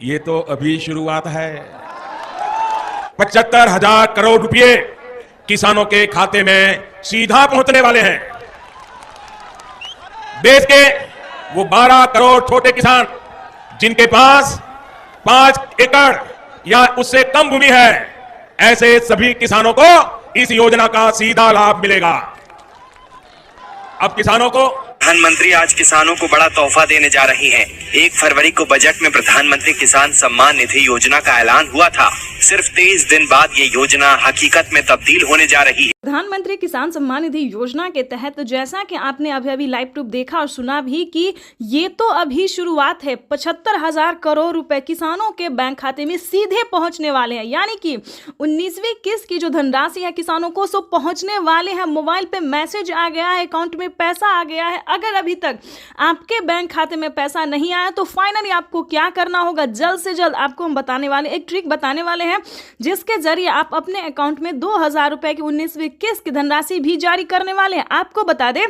ये तो अभी शुरुआत है। 75,000 करोड़ रुपए किसानों के खाते में सीधा पहुंचने वाले हैं। देश के वो 12 करोड़ छोटे किसान जिनके पास 5 एकड़ या उससे कम भूमि है, ऐसे सभी किसानों को इस योजना का सीधा लाभ मिलेगा। अब किसानों को प्रधानमंत्री आज किसानों को बड़ा तोहफा देने जा रही हैं। 1 फरवरी को बजट में प्रधानमंत्री किसान सम्मान निधि योजना का ऐलान हुआ था। सिर्फ 23 दिन बाद ये योजना हकीकत में तब्दील होने जा रही है। प्रधानमंत्री किसान सम्मान निधि योजना के तहत जैसा कि आपने अभी लाइव प्रूफ देखा और सुना भी कि ये तो अभी शुरुआत है। 75,000 करोड़ रुपए किसानों के बैंक खाते में सीधे पहुंचने वाले हैं, यानी कि 19वीं किस्त की जो धनराशि है किसानों को सो पहुंचने वाले हैं। मोबाइल पे मैसेज आ गया है, अकाउंट में पैसा आ गया है। अगर अभी तक आपके बैंक खाते में पैसा नहीं आया तो फाइनली आपको क्या करना होगा, जल्द से जल्द आपको हम बताने वाले एक ट्रिक बताने वाले हैं, जिसके जरिए आप अपने अकाउंट में 2,000 रुपए की 19वीं किस्त की धनराशि भी जारी करने वाले हैं। आपको बता दें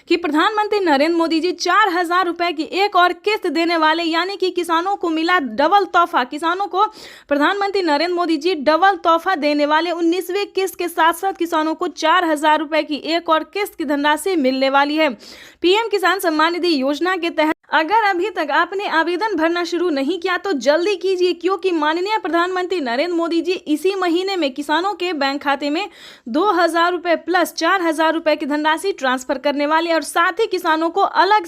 कि प्रधानमंत्री नरेंद्र मोदी जी 4,000 रुपए की एक और किस्त देने वाले, यानी कि किसानों को मिला डबल तोहफा। किसानों को प्रधानमंत्री नरेंद्र मोदी जी डबल तोहफा देने वाले। 19वीं किस्त के साथ साथ किसानों को 4,000 रुपए की एक और किस्त की धनराशि मिलने वाली है। पीएम किसान सम्मान निधि योजना के तहत अगर अभी तक आपने आवेदन भरना शुरू नहीं किया तो जल्दी कीजिए, क्योंकि माननीय प्रधानमंत्री नरेंद्र मोदी जी इसी महीने में किसानों के बैंक खाते में 2,000 रुपए प्लस 4,000 रुपए की धनराशि ट्रांसफर करने वाले, और साथ ही किसानों को अलग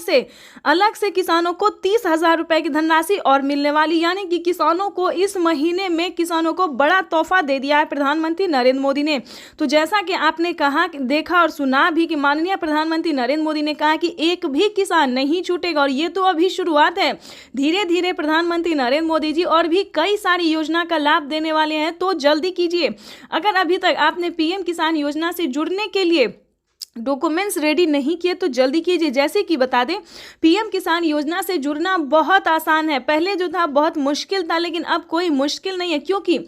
से किसानों को 30,000 रुपए की धनराशि और मिलने वाली। यानी कि किसानों को इस महीने में किसानों को बड़ा तोहफा दे दिया है प्रधानमंत्री नरेंद्र मोदी ने। तो जैसा कि आपने कहा, देखा और सुना भी कि माननीय प्रधानमंत्री नरेंद्र मोदी ने कहा कि एक भी किसान नहीं छूटेगा, और ये तो अभी शुरुआत है। धीरे धीरे प्रधानमंत्री नरेंद्र मोदी जी और भी कई सारी योजना का लाभ देने वाले हैं, तो जल्दी कीजिए। अगर अभी तक आपने पीएम किसान योजना से जुड़ने के लिए डॉक्यूमेंट्स रेडी नहीं किए तो जल्दी कीजिए। जैसे कि बता दें, पीएम किसान योजना से जुड़ना बहुत आसान है। पहले जो था बहुत मुश्किल था, लेकिन अब कोई मुश्किल नहीं है, क्योंकि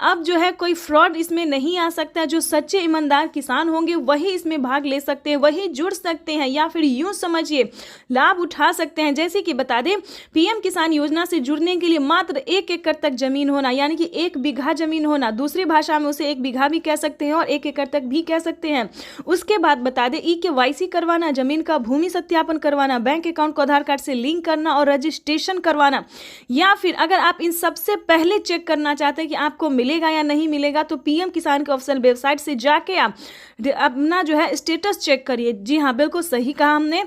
अब जो है कोई फ्रॉड इसमें नहीं आ सकता। जो सच्चे ईमानदार किसान होंगे वही इसमें भाग ले सकते हैं, वही जुड़ सकते हैं, या फिर यूं समझिए लाभ उठा सकते हैं। जैसे कि बता दें, पीएम किसान योजना से जुड़ने के लिए मात्र 1 एकड़ तक जमीन होना, यानी कि 1 बीघा जमीन होना, दूसरी भाषा में उसे 1 बीघा भी कह सकते हैं और 1 एकड़ तक भी कह सकते हैं। उसके बाद बता दें, KYC करवाना, जमीन का भूमि सत्यापन करवाना, बैंक अकाउंट को आधार कार्ड से लिंक करना और रजिस्ट्रेशन करवाना, या फिर अगर आप इन सबसे पहले चेक करना चाहते हैं कि आपको मिलेगा या नहीं मिलेगा तो पीएम किसान के ऑफिशियल वेबसाइट से जाके आप अपना जो है स्टेटस चेक करिए। जी हाँ, बिल्कुल सही कहा हमने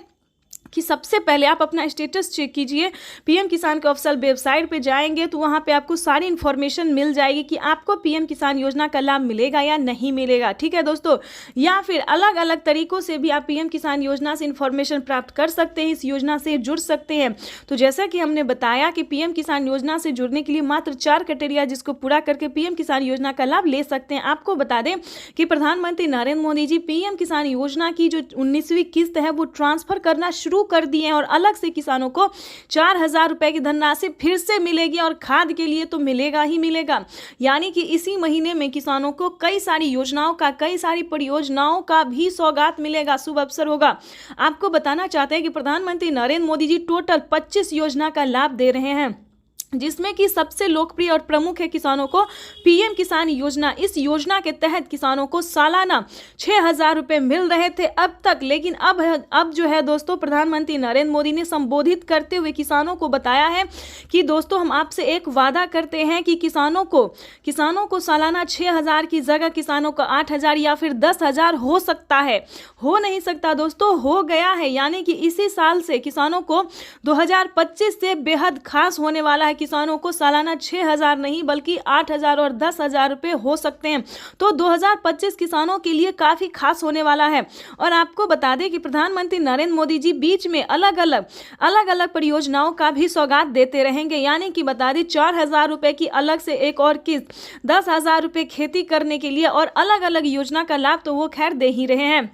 कि सबसे पहले आप अपना स्टेटस चेक कीजिए। पीएम किसान के ऑफिशियल वेबसाइट पे जाएंगे तो वहाँ पे आपको सारी इन्फॉर्मेशन मिल जाएगी कि आपको पीएम किसान योजना का लाभ मिलेगा या नहीं मिलेगा। ठीक है दोस्तों, या फिर अलग अलग तरीकों से भी आप पीएम किसान योजना से इन्फॉर्मेशन प्राप्त कर सकते हैं, इस योजना से जुड़ सकते हैं। तो जैसा कि हमने बताया कि पीएम किसान योजना से जुड़ने के लिए मात्र 4 क्राइटेरिया जिसको पूरा करके पीएम किसान योजना का लाभ ले सकते हैं। आपको बता दें कि प्रधानमंत्री नरेंद्र मोदी जी पीएम किसान योजना की जो 19वीं किस्त है वो ट्रांसफर करना शुरू कर दिए हैं, और अलग से किसानों को 4,000 रुपए की धनराशि फिर से मिलेगी, और खाद के लिए तो मिलेगा ही मिलेगा। यानी कि इसी महीने में किसानों को कई सारी योजनाओं का, कई सारी परियोजनाओं का भी सौगात मिलेगा, शुभ अवसर होगा। आपको बताना चाहते हैं कि प्रधानमंत्री नरेंद्र मोदी जी टोटल 25 योजना का लाभ दे रहे हैं, जिसमें कि सबसे लोकप्रिय और प्रमुख है किसानों को पीएम किसान योजना। इस योजना के तहत किसानों को सालाना 6,000 रुपए मिल रहे थे अब तक, लेकिन अब जो है दोस्तों, प्रधानमंत्री नरेंद्र मोदी ने संबोधित करते हुए किसानों को बताया है कि दोस्तों हम आपसे एक वादा करते हैं कि किसानों को सालाना 6,000 की जगह किसानों को 8,000 या फिर 10,000 हो सकता है। हो नहीं सकता दोस्तों, हो गया है। यानी कि इसी साल से किसानों को 2025 से बेहद खास होने वाला है। किसानों को सालाना 6,000 नहीं बल्कि 8,000 और 10,000 रुपए हो सकते हैं। तो 2025 किसानों के लिए काफी खास होने वाला है। और आपको बता दें कि प्रधानमंत्री नरेंद्र मोदी जी बीच में अलग अलग परियोजनाओं का भी सौगात देते रहेंगे। यानी कि बता दें 4,000 रुपए की अलग से एक और किस्त, 10,000 रुपए खेती करने के लिए, और अलग अलग योजना का लाभ तो वो खैर दे ही रहे हैं।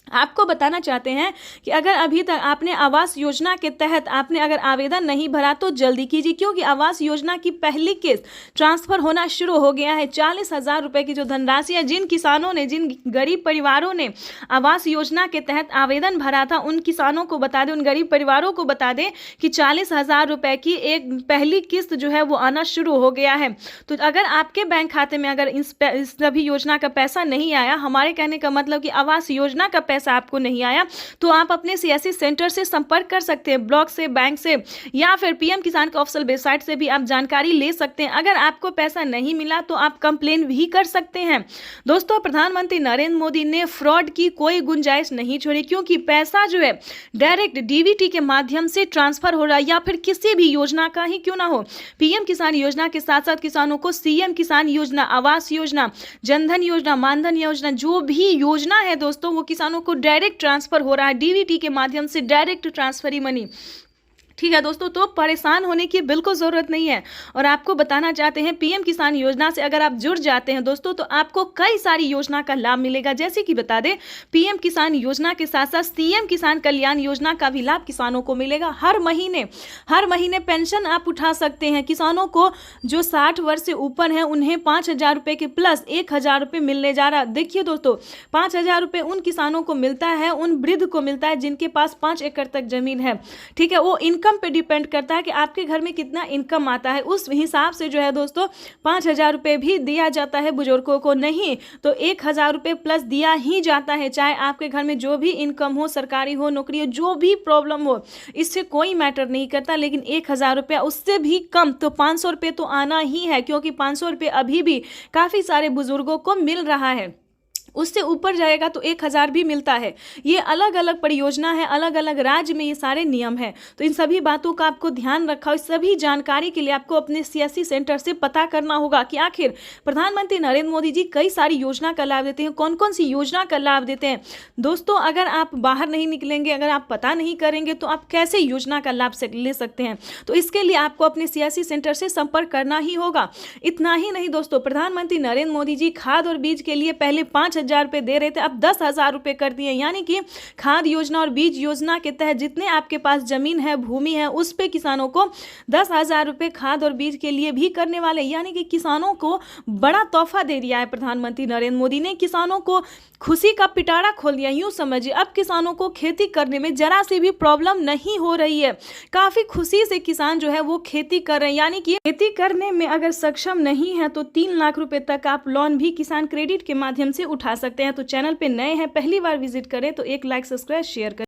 आपको बताना चाहते हैं कि अगर अभी तक आपने आवास योजना के तहत आपने अगर आवेदन नहीं भरा तो जल्दी कीजिए, क्योंकि आवास योजना की पहली किस्त ट्रांसफर होना शुरू हो गया है। 40,000 रुपये की जो धनराशि है, जिन किसानों ने, जिन गरीब परिवारों ने आवास योजना के तहत आवेदन भरा था, उन किसानों को बता दें, उन गरीब परिवारों को बता दें कि 40,000 रुपये की एक पहली किस्त जो है वो आना शुरू हो गया है। तो अगर आपके बैंक खाते में अगर इस सभी योजना का पैसा नहीं आया, हमारे कहने का मतलब कि आवास योजना का पैसा आपको नहीं आया, तो आप अपने सीएससी सेंटर से संपर्क कर सकते हैं, ब्लॉक से, बैंक से, या फिर पीएम किसान के ऑफिशियल वेबसाइट से भी आप जानकारी ले सकते हैं। अगर आपको पैसा नहीं मिला तो आप कंप्लेन भी कर सकते हैं। दोस्तों, प्रधानमंत्री नरेंद्र मोदी ने फ्रॉड की कोई गुंजाइश नहीं छोड़ी, क्योंकि पैसा जो है डायरेक्ट डीबीटी के माध्यम से ट्रांसफर हो रहा है, या फिर किसी भी योजना का ही क्यों ना हो। पीएम किसान योजना के साथ साथ किसानों को सीएम किसान योजना, आवास योजना, जनधन योजना, मानधन योजना, जो भी योजना है दोस्तों, वो किसानों को डायरेक्ट ट्रांसफर हो रहा है, डीबीटी के माध्यम से डायरेक्ट ट्रांसफर ही मनी। ठीक है दोस्तों, तो परेशान होने की बिल्कुल ज़रूरत नहीं है। और आपको बताना चाहते हैं, पीएम किसान योजना से अगर आप जुड़ जाते हैं दोस्तों, तो आपको कई सारी योजना का लाभ मिलेगा। जैसे कि बता दें, पीएम किसान योजना के साथ साथ सीएम किसान कल्याण योजना का भी लाभ किसानों को मिलेगा। हर महीने पेंशन आप उठा सकते हैं। किसानों को जो 60 वर्ष से ऊपर हैं, उन्हें 5,000 रुपये के प्लस 1,000 रुपये मिलने जा रहा। देखिए दोस्तों, 5,000 रुपये उन किसानों को मिलता है, उन वृद्ध को मिलता है जिनके पास 5 एकड़ तक जमीन है। ठीक है, वो इनकम पे डिपेंड करता है कि आपके घर में कितना इनकम आता है, उस हिसाब से जो है दोस्तों 5,000 रुपये भी दिया जाता है। बुजुर्गों को नहीं तो 1,000 रुपये प्लस दिया ही जाता है। चाहे आपके घर में जो भी इनकम हो, सरकारी हो, नौकरी हो, जो भी प्रॉब्लम हो, इससे कोई मैटर नहीं करता। लेकिन 1,000 रुपया, उससे भी कम तो 500 रुपये तो आना ही है, क्योंकि 500 रुपये अभी भी काफ़ी सारे बुजुर्गों को मिल रहा है। उससे ऊपर जाएगा तो 1,000 भी मिलता है। ये अलग अलग परियोजना है, अलग अलग राज्य में ये सारे नियम है। तो इन सभी बातों का आपको ध्यान रखा, इस सभी जानकारी के लिए आपको अपने सीएससी सेंटर से पता करना होगा कि आखिर प्रधानमंत्री नरेंद्र मोदी जी कई सारी योजना का लाभ देते हैं, कौन कौन सी योजना का लाभ देते हैं। दोस्तों, अगर आप बाहर नहीं निकलेंगे, अगर आप पता नहीं करेंगे, तो आप कैसे योजना का लाभ ले सकते हैं। तो इसके लिए आपको अपने सीएससी सेंटर से संपर्क करना ही होगा। इतना ही नहीं दोस्तों, प्रधानमंत्री नरेंद्र मोदी जी खाद और बीज के लिए पहले 5,000 रुपये दे रहे थे, अब 10,000 रुपये कर दिए। यानी कि खाद योजना और बीज योजना के तहत जितने आपके पास जमीन है, भूमि है, उस पे किसानों को 10,000 रुपये खाद और बीज के लिए भी करने वाले। यानी कि किसानों को बड़ा तोहफा दे दिया है प्रधानमंत्री नरेंद्र मोदी ने। किसानों को खुशी का पिटारा खोल दिया, यूं समझिए। अब किसानों को खेती करने में जरा सी भी प्रॉब्लम नहीं हो रही है। काफी खुशी से किसान जो है वो खेती कर रहे हैं। यानी कि खेती करने में अगर सक्षम नहीं है तो 3 लाख रुपए तक आप लोन भी किसान क्रेडिट के माध्यम से उठा सकते हैं। तो चैनल पे नए हैं, पहली बार विजिट करें तो एक लाइक, सब्सक्राइब, शेयर करें।